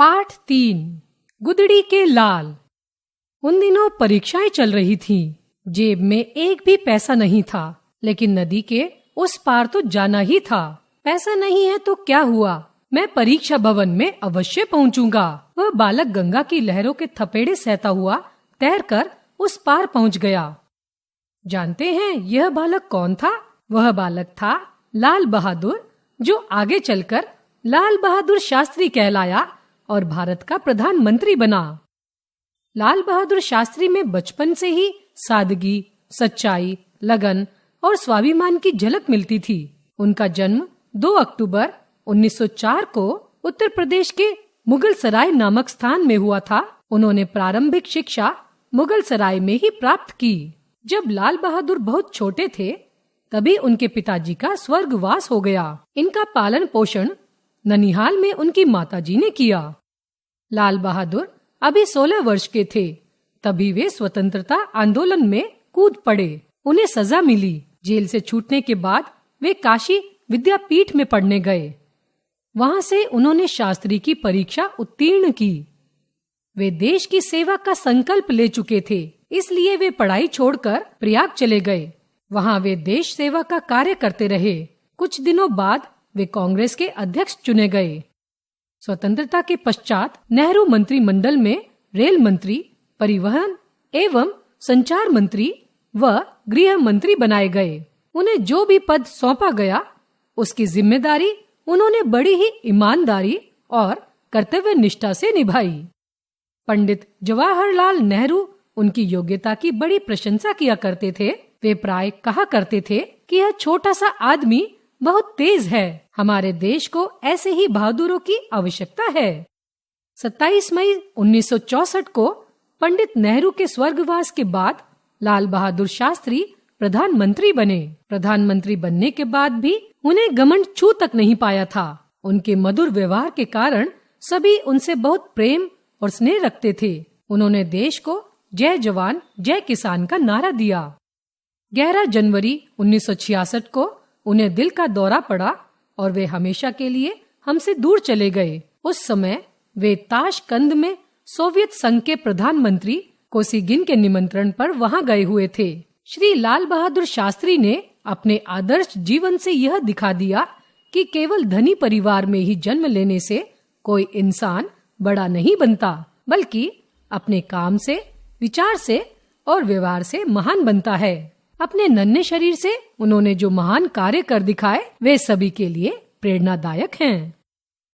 पाठ 3 गुदड़ी के लाल। उन दिनों परीक्षाएं चल रही थीं। जेब में एक भी पैसा नहीं था, लेकिन नदी के उस पार तो जाना ही था। पैसा नहीं है तो क्या हुआ, मैं परीक्षा भवन में अवश्य पहुंचूंगा। वह बालक गंगा की लहरों के थपेड़े सहता हुआ तैरकर उस पार पहुंच गया। जानते हैं यह बालक कौन था? वह बालक था लाल बहादुर, जो आगे चलकर लाल बहादुर शास्त्री कहलाया और भारत का प्रधानमंत्री बना। लाल बहादुर शास्त्री में बचपन से ही सादगी, सच्चाई, लगन और स्वाभिमान की झलक मिलती थी। उनका जन्म 2 अक्टूबर 1904 को उत्तर प्रदेश के मुगल सराय नामक स्थान में हुआ था। उन्होंने प्रारंभिक शिक्षा मुगल सराय में ही प्राप्त की। जब लाल बहादुर बहुत छोटे थे, तभी उनके पिताजी का स्वर्गवास हो गया। इनका पालन पोषण ननिहाल में उनकी माताजी ने किया। लाल बहादुर अभी 16 वर्ष के थे, तभी वे स्वतंत्रता आंदोलन में कूद पड़े। उन्हें सजा मिली। जेल से छूटने के बाद वे काशी विद्यापीठ में पढ़ने गए। वहां से उन्होंने शास्त्री की परीक्षा उत्तीर्ण की। वे देश की सेवा का संकल्प ले चुके थे, इसलिए वे पढ़ाई छोड़कर प्रयाग चले गए। वहां वे देश सेवा का कार्य करते रहे। कुछ दिनों बाद वे कांग्रेस के अध्यक्ष चुने गए। स्वतंत्रता के पश्चात नेहरू मंत्रिमंडल में रेल मंत्री, परिवहन एवं संचार मंत्री व गृह मंत्री बनाए गए। उन्हें जो भी पद सौंपा गया, उसकी जिम्मेदारी उन्होंने बड़ी ही ईमानदारी और कर्तव्य निष्ठा से निभाई। पंडित जवाहरलाल नेहरू उनकी योग्यता की बड़ी प्रशंसा किया करते थे। वे प्राय कहा करते थे कि यह छोटा सा आदमी बहुत तेज है। हमारे देश को ऐसे ही बहादुरों की आवश्यकता है। 27 मई 1964 को पंडित नेहरू के स्वर्गवास के बाद लाल बहादुर शास्त्री प्रधानमंत्री बने। प्रधानमंत्री बनने के बाद भी उन्हें घमंड छू तक नहीं पाया था। उनके मधुर व्यवहार के कारण सभी उनसे बहुत प्रेम और स्नेह रखते थे। उन्होंने देश को जय जवान जय किसान का नारा दिया। 11 जनवरी 1966 को उन्हें दिल का दौरा पड़ा और वे हमेशा के लिए हमसे दूर चले गए। उस समय वे ताशकंद में सोवियत संघ के प्रधानमंत्री कोसिगिन के निमंत्रण पर वहां गए हुए थे। श्री लाल बहादुर शास्त्री ने अपने आदर्श जीवन से यह दिखा दिया कि केवल धनी परिवार में ही जन्म लेने से कोई इंसान बड़ा नहीं बनता, बल्कि अपने काम से, विचार से और व्यवहार से महान बनता है। अपने नन्हे शरीर से उन्होंने जो महान कार्य कर दिखाए, वे सभी के लिए प्रेरणादायक हैं।